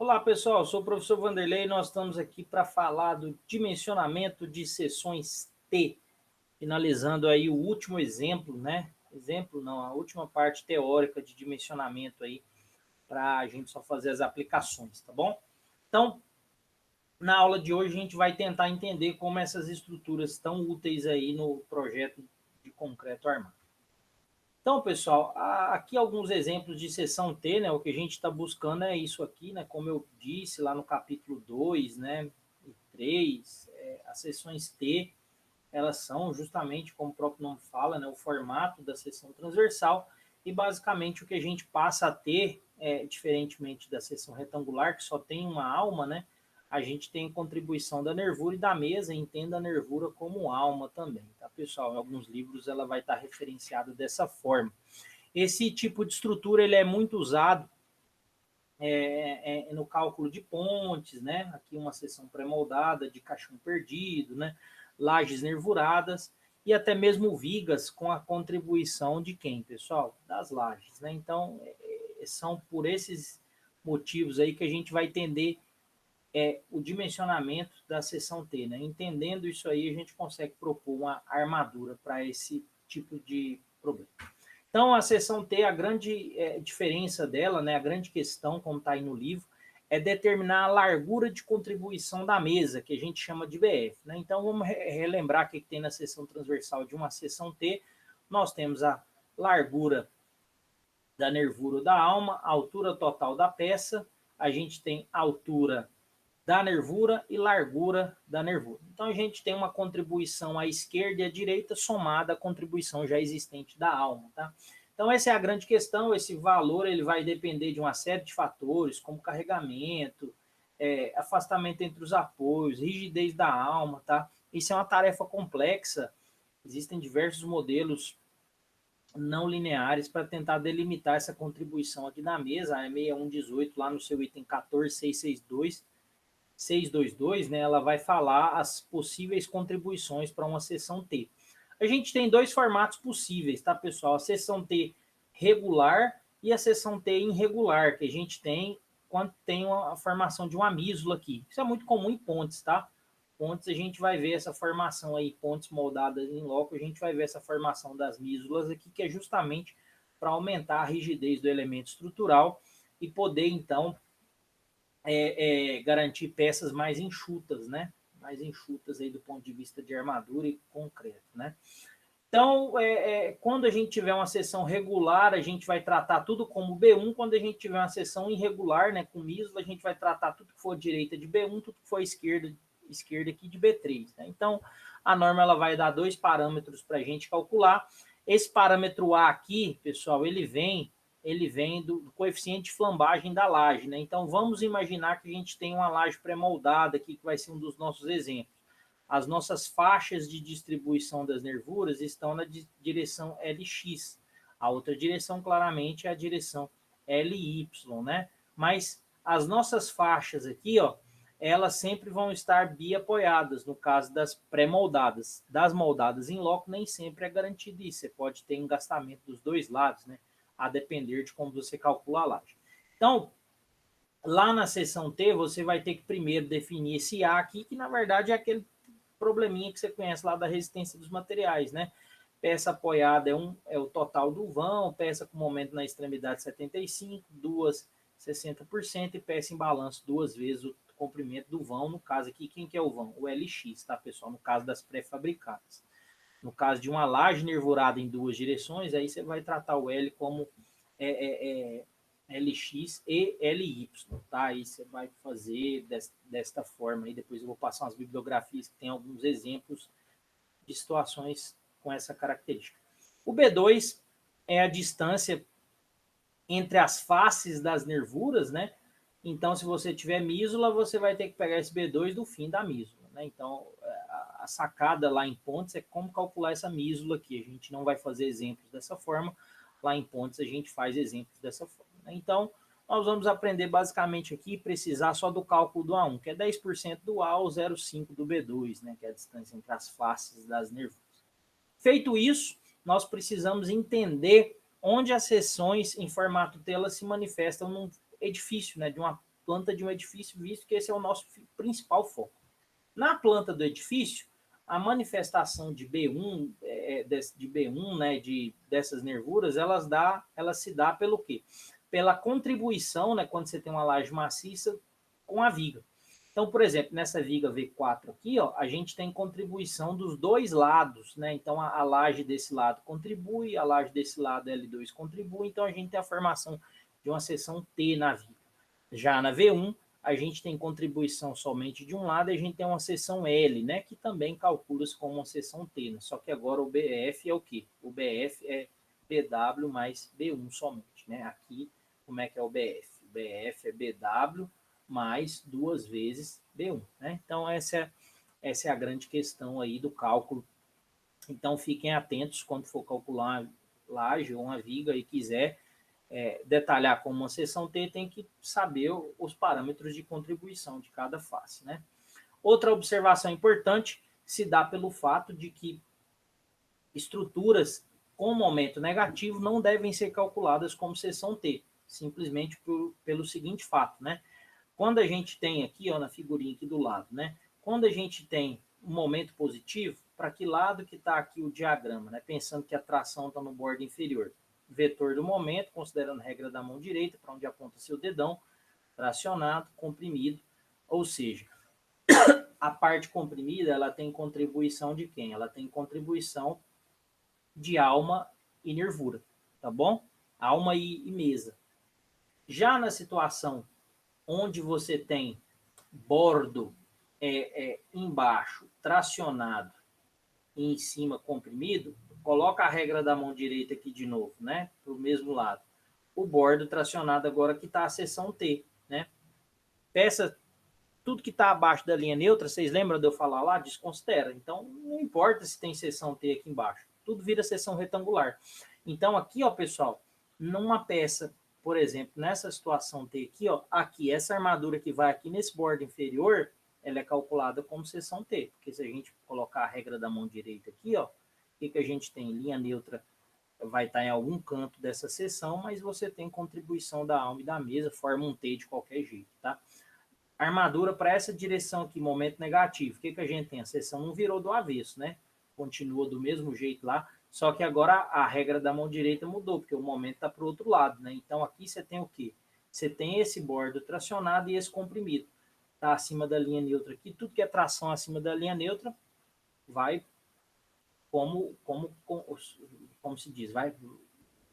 Olá, pessoal, sou o professor Vanderlei e nós estamos aqui para falar do dimensionamento de seções T, finalizando aí o último exemplo, né? Exemplo não, a última parte teórica de dimensionamento aí, para a gente só fazer as aplicações, tá bom? Então, na aula de hoje a gente vai tentar entender como essas estruturas estão úteis aí no projeto de concreto armado. Então, pessoal, aqui alguns exemplos de seção T, né? O que a gente está buscando é isso aqui, né? Como eu disse lá no capítulo 2, né? E 3, as seções T, elas são justamente, como o próprio nome fala, né? O formato da seção transversal e basicamente o que a gente passa a ter, diferentemente da seção retangular, que só tem uma alma, né? A gente tem contribuição da nervura e da mesa, entenda a nervura como alma também, tá, pessoal? Em alguns livros ela vai estar referenciada dessa forma. Esse tipo de estrutura ele é muito usado no cálculo de pontes, né? Aqui uma seção pré-moldada de caixão perdido, né? Lajes nervuradas e até mesmo vigas com a contribuição de quem, pessoal? Das lajes, né? Então, são por esses motivos aí que a gente vai entender o dimensionamento da seção T, né? Entendendo isso aí, a gente consegue propor uma armadura para esse tipo de problema. Então, a seção T, a grande diferença dela, né, a grande questão, como está aí no livro, é determinar a largura de contribuição da mesa, que a gente chama de BF. Né? Então, vamos relembrar o que tem na seção transversal de uma seção T. Nós temos a largura da nervura da alma, a altura total da peça, a gente tem a altura da nervura e largura da nervura. Então, a gente tem uma contribuição à esquerda e à direita somada à contribuição já existente da alma, tá? Então, essa é a grande questão, esse valor ele vai depender de uma série de fatores, como carregamento, afastamento entre os apoios, rigidez da alma, tá? Isso é uma tarefa complexa, existem diversos modelos não lineares para tentar delimitar essa contribuição aqui na mesa, a 6118 lá no seu item 14622, né, ela vai falar as possíveis contribuições para uma seção T. A gente tem dois formatos possíveis, tá, pessoal? A seção T regular e a seção T irregular, que a gente tem quando tem a formação de uma mísula aqui. Isso é muito comum em pontes, tá? Pontes a gente vai ver essa formação aí, pontes moldadas em loco, a gente vai ver essa formação das mísulas aqui, que é justamente para aumentar a rigidez do elemento estrutural e poder, então, garantir peças mais enxutas, né? Mais enxutas aí do ponto de vista de armadura e concreto, né? Então, quando a gente tiver uma seção regular, a gente vai tratar tudo como B1. Quando a gente tiver uma seção irregular, né, com mísula, a gente vai tratar tudo que for direita de B1, tudo que for esquerda aqui de B3. Né? Então, a norma ela vai dar dois parâmetros para a gente calcular. Esse parâmetro A aqui, pessoal, ele vem do coeficiente de flambagem da laje. Né? Então, vamos imaginar que a gente tem uma laje pré-moldada aqui, que vai ser um dos nossos exemplos. As nossas faixas de distribuição das nervuras estão na direção LX. A outra direção, claramente, é a direção LY, né? Mas as nossas faixas aqui, ó, elas sempre vão estar biapoiadas, no caso das pré-moldadas. Das moldadas em loco, nem sempre é garantido isso. Você pode ter engastamento dos dois lados, né? A depender de como você calcula a laje. Então, lá na seção T, você vai ter que primeiro definir esse A aqui, que na verdade é aquele probleminha que você conhece lá da resistência dos materiais, né? Peça apoiada é o total do vão, peça com momento na extremidade 75, duas 60% e peça em balanço duas vezes o comprimento do vão. No caso aqui, quem que é o vão? O LX, tá, pessoal? No caso das pré-fabricadas. No caso de uma laje nervurada em duas direções, aí você vai tratar o L como LX e LY, tá? Aí você vai fazer desta forma, aí depois eu vou passar umas bibliografias que tem alguns exemplos de situações com essa característica. O B2 é a distância entre as faces das nervuras, né? Então, se você tiver mísula, você vai ter que pegar esse B2 do fim da mísula, né? Então, a sacada lá em Pontes é como calcular essa mísula aqui. A gente não vai fazer exemplos dessa forma. Lá em Pontes a gente faz exemplos dessa forma. Então, nós vamos aprender basicamente aqui, precisar só do cálculo do A1, que é 10% do A ou 0,5 do B2, né, que é a distância entre as faces das nervuras. Feito isso, nós precisamos entender onde as seções em formato tela se manifestam num edifício, né, de uma planta de um edifício, visto que esse é o nosso principal foco. Na planta do edifício, a manifestação de B1, de B1, né, dessas nervuras, ela se dá pelo quê? Pela contribuição, né, quando você tem uma laje maciça, com a viga. Então, por exemplo, nessa viga V4 aqui, ó, a gente tem contribuição dos dois lados, né? Então, a laje desse lado contribui, a laje desse lado L2 contribui, então a gente tem a formação de uma seção T na viga. Já na V1, a gente tem contribuição somente de um lado, e a gente tem uma seção L, né? Que também calcula-se como uma seção T, né? Só que agora o BF é o quê? O BF é BW mais B1 somente, né? Aqui, como é que é o BF? O BF é BW mais 2 vezes B1, né? Então, essa é a grande questão aí do cálculo. Então, fiquem atentos quando for calcular uma laje ou uma viga e quiser detalhar como uma seção T, tem que saber os parâmetros de contribuição de cada face, né? Outra observação importante se dá pelo fato de que estruturas com momento negativo não devem ser calculadas como seção T, simplesmente pelo seguinte fato, né? Quando a gente tem aqui, ó, na figurinha aqui do lado, né? Quando a gente tem um momento positivo, para que lado que está aqui o diagrama, né? Pensando que a tração está no bordo inferior. Vetor do momento, considerando a regra da mão direita, para onde aponta seu dedão, tracionado, comprimido. Ou seja, a parte comprimida, ela tem contribuição de quem? Ela tem contribuição de alma e nervura, tá bom? Alma e mesa. Já na situação onde você tem bordo embaixo tracionado e em cima comprimido, coloca a regra da mão direita aqui de novo, né? Para o mesmo lado. O bordo tracionado agora que está a seção T, né? Peça, tudo que está abaixo da linha neutra, vocês lembram de eu falar lá? Desconsidera. Então, não importa se tem seção T aqui embaixo. Tudo vira seção retangular. Então, aqui, ó, pessoal, numa peça, por exemplo, nessa situação T aqui, ó, aqui, essa armadura que vai aqui nesse bordo inferior, ela é calculada como seção T. Porque se a gente colocar a regra da mão direita aqui, ó, o que a gente tem? Linha neutra vai estar em algum canto dessa seção, mas você tem contribuição da alma e da mesa, forma um T de qualquer jeito, tá? Armadura para essa direção aqui, momento negativo. O que a gente tem? A seção não virou do avesso, né? Continua do mesmo jeito lá, só que agora a regra da mão direita mudou, porque o momento está para o outro lado, né? Então aqui você tem o quê? Você tem esse bordo tracionado e esse comprimido. Está acima da linha neutra aqui. Tudo que é tração acima da linha neutra vai como se diz, vai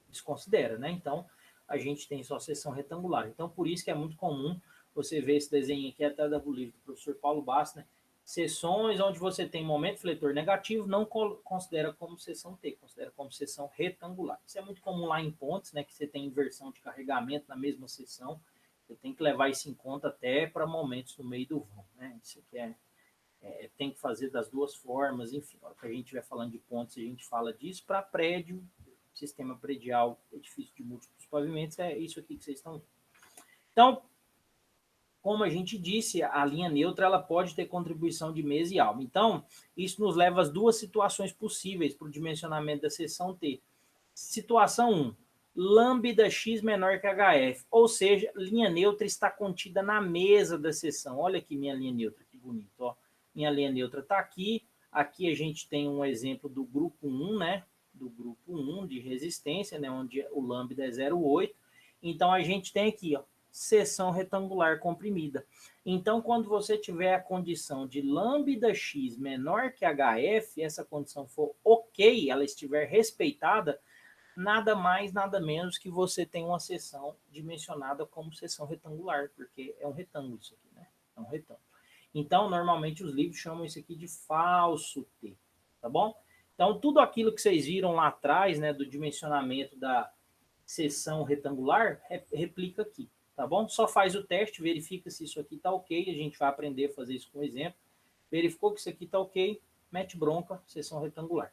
desconsidera, né? Então a gente tem só seção retangular. Então por isso que é muito comum você ver esse desenho aqui até do livro do professor Paulo Bastos, né? Seções onde você tem momento fletor negativo, não considera como seção T, considera como seção retangular. Isso é muito comum lá em pontes, né? Que você tem inversão de carregamento na mesma seção. Você tem que levar isso em conta até para momentos no meio do vão, né? Isso aqui tem que fazer das duas formas, enfim. Na hora que a gente estiver falando de pontes, a gente fala disso. Para prédio, sistema predial, edifício de múltiplos pavimentos, é isso aqui que vocês estão vendo. Então, como a gente disse, a linha neutra ela pode ter contribuição de mesa e alma. Então, isso nos leva às duas situações possíveis para o dimensionamento da seção T. Situação 1, lambda x menor que HF, ou seja, linha neutra está contida na mesa da seção. Olha aqui minha linha neutra, que bonito, ó. Minha linha neutra está aqui. Aqui a gente tem um exemplo do grupo 1, né? Do grupo 1 de resistência, né? Onde o lambda é 0,8. Então, a gente tem aqui, ó, seção retangular comprimida. Então, quando você tiver a condição de lambda x menor que HF, essa condição for ok, ela estiver respeitada, nada mais, nada menos que você tem uma seção dimensionada como seção retangular, porque é um retângulo isso aqui, né? É um retângulo. Então, normalmente os livros chamam isso aqui de falso T, tá bom? Então, tudo aquilo que vocês viram lá atrás, né, do dimensionamento da seção retangular, replica aqui, tá bom? Só faz o teste, verifica se isso aqui tá ok, a gente vai aprender a fazer isso com um exemplo. Verificou que isso aqui tá ok, mete bronca, seção retangular.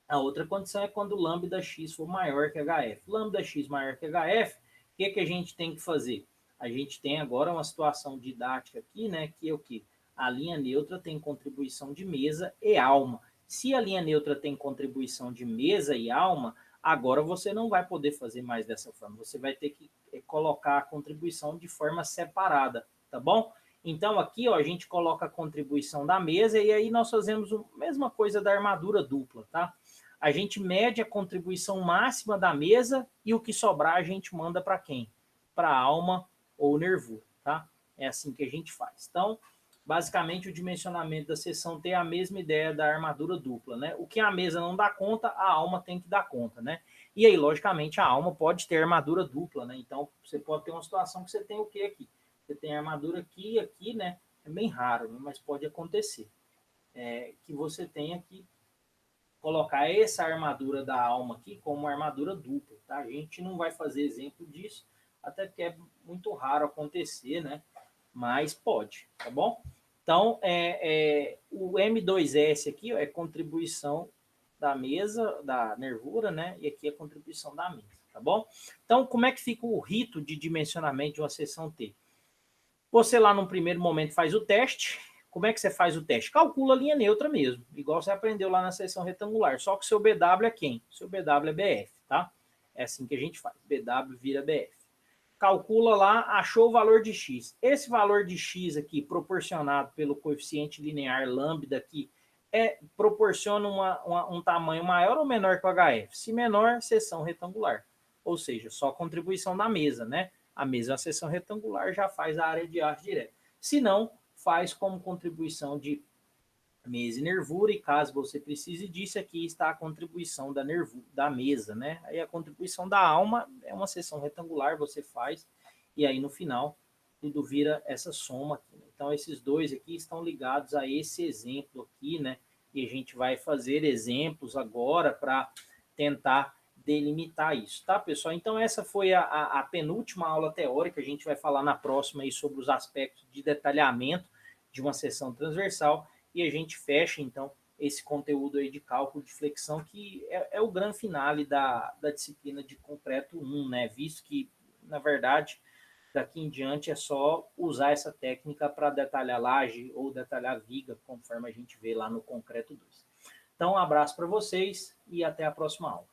A outra condição é quando o lambda x for maior que HF. Lambda x maior que HF, o que a gente tem que fazer? A gente tem agora uma situação didática aqui, né, que é o quê? A linha neutra tem contribuição de mesa e alma. Se a linha neutra tem contribuição de mesa e alma, agora você não vai poder fazer mais dessa forma. Você vai ter que colocar a contribuição de forma separada, tá bom? Então, aqui, ó, a gente coloca a contribuição da mesa e aí nós fazemos a mesma coisa da armadura dupla, tá? A gente mede a contribuição máxima da mesa e o que sobrar a gente manda para quem? Para a alma ou nervura, tá? É assim que a gente faz. Então, basicamente, o dimensionamento da seção tem a mesma ideia da armadura dupla, né? O que a mesa não dá conta, a alma tem que dar conta, né? E aí, logicamente, a alma pode ter armadura dupla, né? Então, você pode ter uma situação que você tem o que aqui? Você tem armadura aqui e aqui, né? É bem raro, né? Mas pode acontecer. Que você tenha que colocar essa armadura da alma aqui como uma armadura dupla, tá? A gente não vai fazer exemplo disso, até porque é muito raro acontecer, né? Mas pode, tá bom? Então, o M2S aqui ó, é contribuição da mesa, da nervura, né? E aqui é contribuição da mesa, tá bom? Então, como é que fica o rito de dimensionamento de uma seção T? Você lá no primeiro momento faz o teste. Como é que você faz o teste? Calcula a linha neutra mesmo, igual você aprendeu lá na seção retangular. Só que o seu BW é quem? O seu BW é BF, tá? É assim que a gente faz. BW vira BF. Calcula lá, achou o valor de X. Esse valor de X aqui, proporcionado pelo coeficiente linear lambda aqui, proporciona um tamanho maior ou menor que o HF? Se menor, seção retangular. Ou seja, só contribuição da mesa, né? A mesma seção retangular já faz a área de arte direta. Se não, faz como contribuição de mesa e nervura, e caso você precise disso, aqui está a contribuição da mesa, né? Aí a contribuição da alma é uma seção retangular, você faz, e aí no final tudo vira essa soma aqui, né? Então esses dois aqui estão ligados a esse exemplo aqui, né? E a gente vai fazer exemplos agora para tentar delimitar isso, tá, pessoal? Então essa foi a penúltima aula teórica, a gente vai falar na próxima aí sobre os aspectos de detalhamento de uma seção transversal e a gente fecha, então, esse conteúdo aí de cálculo de flexão, que é o grande finale da disciplina de concreto 1, né? Visto que, na verdade, daqui em diante é só usar essa técnica para detalhar laje ou detalhar viga, conforme a gente vê lá no concreto 2. Então, um abraço para vocês e até a próxima aula.